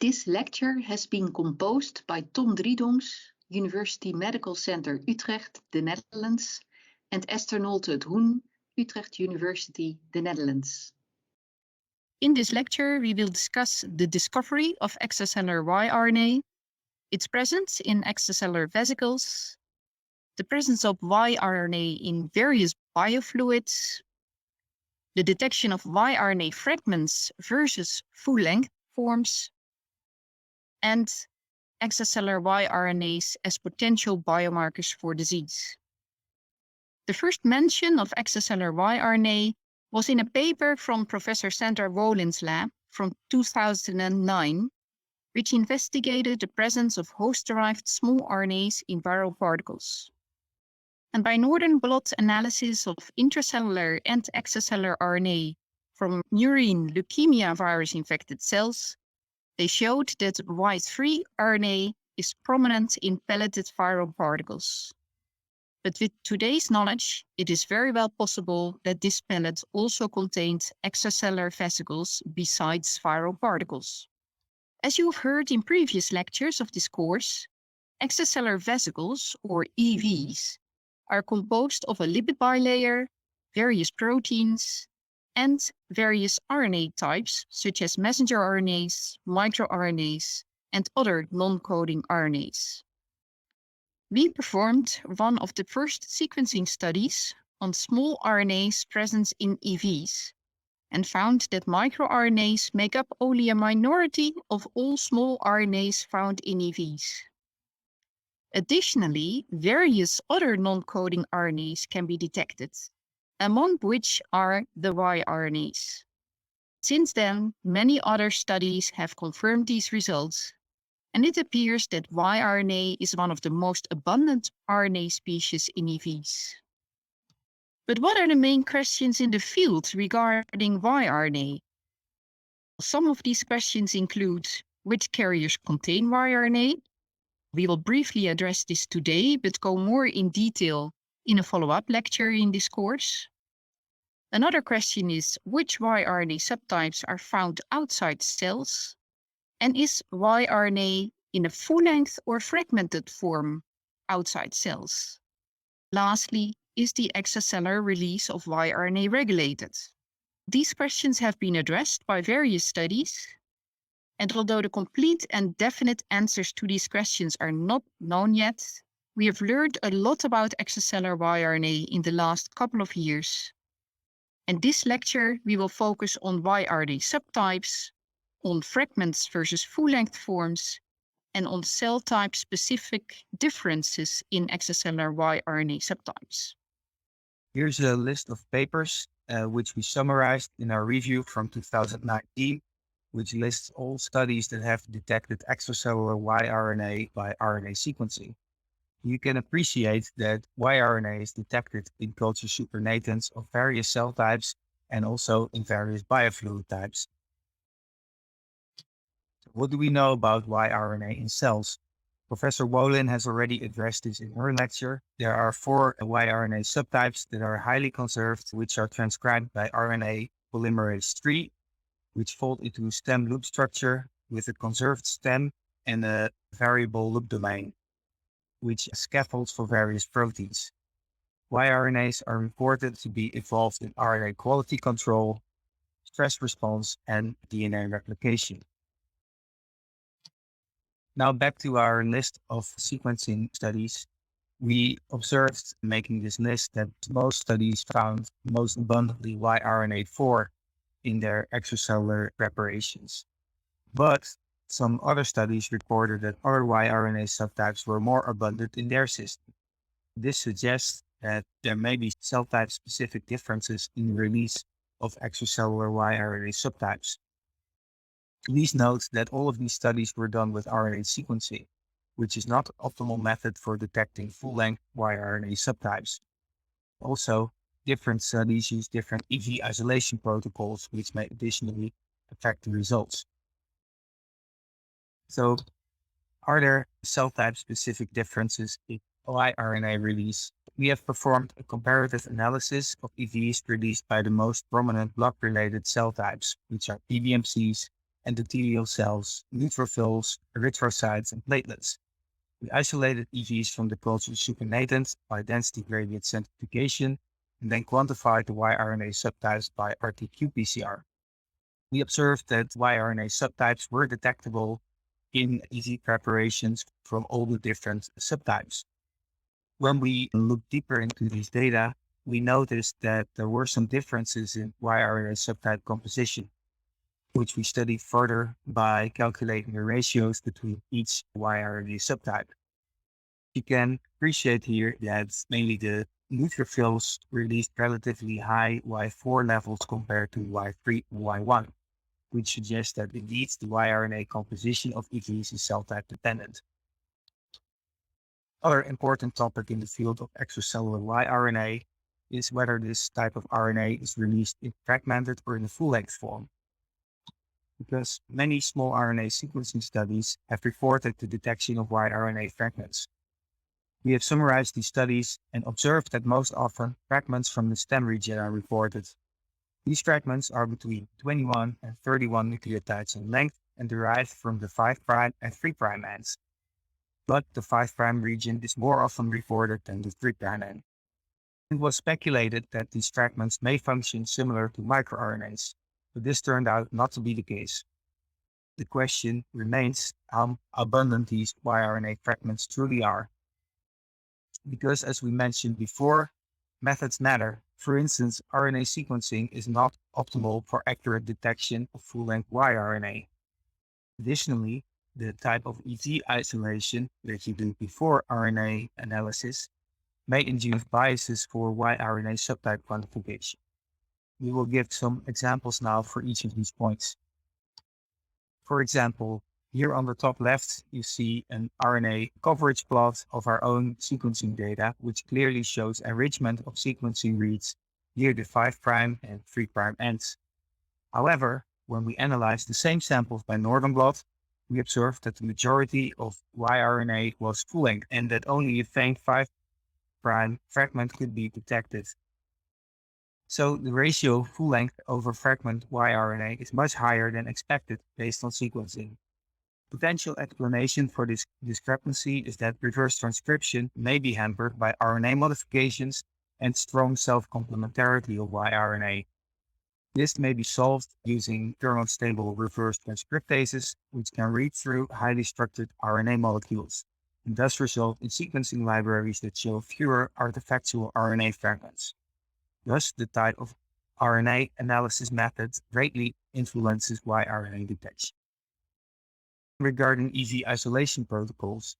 This lecture has been composed by Driedonks, University Medical Center Utrecht, the Netherlands, and Esther Nolte Hoen, Utrecht University, the Netherlands. In this lecture, we will discuss the discovery of extracellular Y-RNA, its presence in extracellular vesicles, the presence of Y-RNA in various biofluids, the detection of Y-RNA fragments versus full-length forms, and extracellular Y-RNAs as potential biomarkers for disease. The first mention of extracellular Y-RNA was in a paper from Professor Sandra Wolin's lab from 2009, which investigated the presence of host-derived small RNAs in viral particles. And by Northern blot analysis of intracellular and extracellular RNA from murine leukemia virus-infected cells, they showed that Y3-RNA is prominent in pelleted viral particles. But with today's knowledge, it is very well possible that this pellet also contained extracellular vesicles besides viral particles. As you have heard in previous lectures of this course, extracellular vesicles, or EVs, are composed of a lipid bilayer, various proteins, and various RNA types, such as messenger RNAs, microRNAs, and other non-coding RNAs. We performed one of the first sequencing studies on small RNAs present in EVs and found that microRNAs make up only a minority of all small RNAs found in EVs. Additionally, various other non-coding RNAs can be detected, among which are the Y-RNAs. Since then, many other studies have confirmed these results, and it appears that Y-RNA is one of the most abundant RNA species in EVs. But what are the main questions in the field regarding Y-RNA? Some of these questions include which carriers contain Y-RNA. We will briefly address this today, but go more in detail in a follow-up lecture in this course. Another question is which Y-RNA subtypes are found outside cells, and is Y-RNA in a full-length or fragmented form outside cells? Lastly, is the extracellular release of Y-RNA regulated? These questions have been addressed by various studies, and although the complete and definite answers to these questions are not known yet, we have learned a lot about extracellular Y-RNA in the last couple of years. In this lecture, we will focus on Y-RNA subtypes, on fragments versus full-length forms, and on cell type-specific differences in extracellular Y-RNA subtypes. Here's a list of papers which we summarized in our review from 2019, which lists all studies that have detected extracellular Y-RNA by RNA sequencing. You can appreciate that Y-RNA is detected in culture supernatants of various cell types and also in various biofluid types. What do we know about Y-RNA in cells? Professor Wolin has already addressed this in her lecture. There are 4 Y-RNA subtypes that are highly conserved, which are transcribed by RNA polymerase III, which fold into a stem loop structure with a conserved stem and a variable loop domain, which scaffolds for various proteins. Y-RNAs are reported to be involved in RNA quality control, stress response, and DNA replication. Now back to our list of sequencing studies. We observed, making this list, that most studies found most abundantly Y-RNA4 in their extracellular preparations. But some other studies recorded that other Y-RNA subtypes were more abundant in their system. This suggests that there may be cell type-specific differences in the release of extracellular Y-RNA subtypes. Please note that all of these studies were done with RNA sequencing, which is not an optimal method for detecting full-length Y-RNA subtypes. Also, different studies use different EV isolation protocols, which may additionally affect the results. So, are there cell type-specific differences in Y-RNA release? We have performed a comparative analysis of EVs released by the most prominent block-related cell types, which are PBMCs, endothelial cells, neutrophils, erythrocytes, and platelets. We isolated EVs from the culture supernatant by density gradient centrifugation and then quantified the Y-RNA subtypes by RT-qPCR. We observed that Y-RNA subtypes were detectable in EV preparations from all the different subtypes. When we looked deeper into these data, we noticed that there were some differences in Y-RNA subtype composition, which we studied further by calculating the ratios between each Y-RNA subtype. You can appreciate here that mainly the neutrophils released relatively high Y4 levels compared to Y3 and Y1, which suggests that indeed the Y-RNA composition of EVs is cell type dependent. Other important topic in the field of extracellular Y-RNA is whether this type of RNA is released in fragmented or in a full-length form. Because many small RNA sequencing studies have reported the detection of Y-RNA fragments. We have summarized these studies and observed that most often fragments from the stem region are reported. These fragments are between 21 and 31 nucleotides in length and derived from the 5' and 3' ends. But the 5' region is more often reported than the 3' end. It was speculated that these fragments may function similar to microRNAs, but this turned out not to be the case. The question remains how abundant these Y-RNA fragments truly are. Because as we mentioned before, methods matter. For instance, RNA sequencing is not optimal for accurate detection of full-length Y-RNA. Additionally, the type of EV isolation that you do before RNA analysis may induce biases for Y-RNA subtype quantification. We will give some examples now for each of these points. For example, here on the top left, you see an RNA coverage plot of our own sequencing data, which clearly shows enrichment of sequencing reads near the 5' and 3' ends. However, when we analyze the same samples by Northern blot, we observed that the majority of Y-RNA was full-length and that only a faint 5' fragment could be detected. So the ratio of full-length over fragment Y-RNA is much higher than expected based on sequencing. Potential explanation for this discrepancy is that reverse transcription may be hampered by RNA modifications and strong self-complementarity of Y-RNA. This may be solved using kernel-stable reverse transcriptases, which can read through highly structured RNA molecules, and thus result in sequencing libraries that show fewer artifactual RNA fragments. Thus, the type of RNA analysis method greatly influences Y-RNA detection. Regarding EV isolation protocols,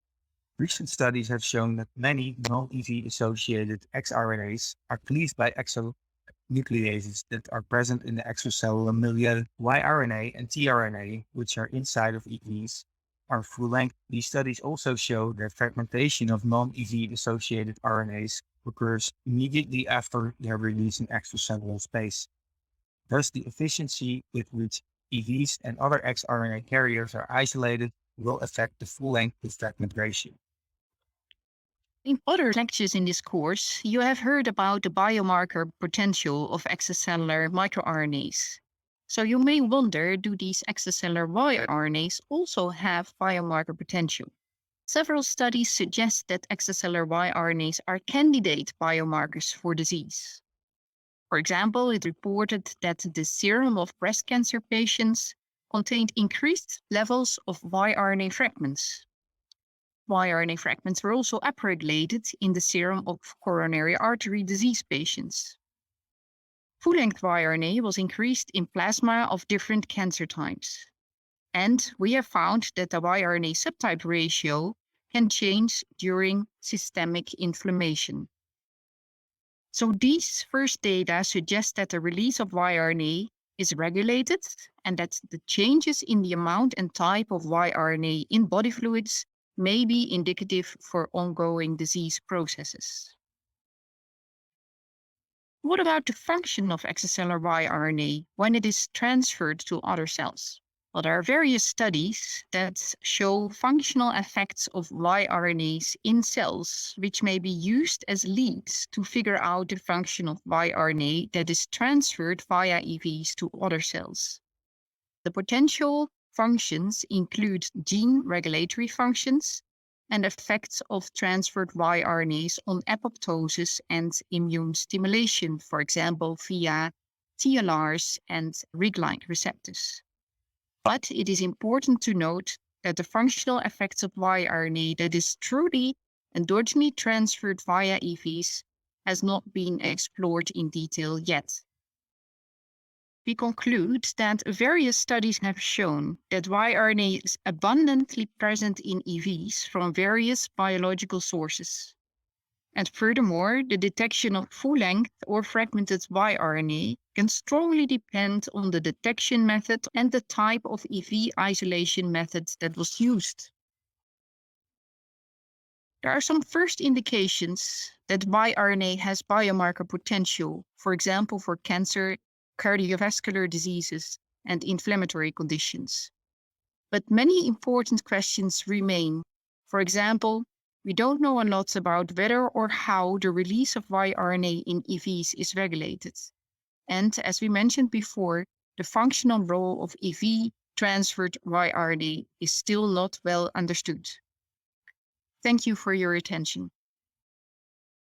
recent studies have shown that many non-EV associated xRNAs are cleaved by exonucleases that are present in the extracellular milieu. Y-RNA and tRNA, which are inside of EVs, are full-length. These studies also show that fragmentation of non-EV associated RNAs occurs immediately after their release in extracellular space. Thus, the efficiency with which EVs and other xRNA carriers are isolated will affect the full-length to fragment ratio. In other lectures in this course, you have heard about the biomarker potential of extracellular microRNAs. So you may wonder, do these extracellular Y-RNAs also have biomarker potential? Several studies suggest that extracellular Y-RNAs are candidate biomarkers for disease. For example, it reported that the serum of breast cancer patients contained increased levels of Y-RNA fragments. Y-RNA fragments were also upregulated in the serum of coronary artery disease patients. Full-length Y-RNA was increased in plasma of different cancer types. And we have found that the Y-RNA subtype ratio can change during systemic inflammation. So these first data suggest that the release of Y-RNA is regulated and that the changes in the amount and type of Y-RNA in body fluids may be indicative for ongoing disease processes. What about the function of extracellular Y-RNA when it is transferred to other cells? Well, there are various studies that show functional effects of Y-RNAs in cells, which may be used as leads to figure out the function of Y-RNA that is transferred via EVs to other cells. The potential functions include gene regulatory functions and effects of transferred Y-RNAs on apoptosis and immune stimulation, for example, via TLRs and RIG-like receptors. But it is important to note that the functional effects of Y-RNA that is truly endogenously transferred via EVs has not been explored in detail yet. We conclude that various studies have shown that Y-RNA is abundantly present in EVs from various biological sources. And furthermore, the detection of full-length or fragmented Y-RNA can strongly depend on the detection method and the type of EV isolation method that was used. There are some first indications that Y-RNA has biomarker potential, for example, for cancer, cardiovascular diseases, and inflammatory conditions. But many important questions remain. For example, we don't know a lot about whether or how the release of Y-RNA in EVs is regulated. And as we mentioned before, the functional role of EV transferred Y-RNA is still not well understood. Thank you for your attention.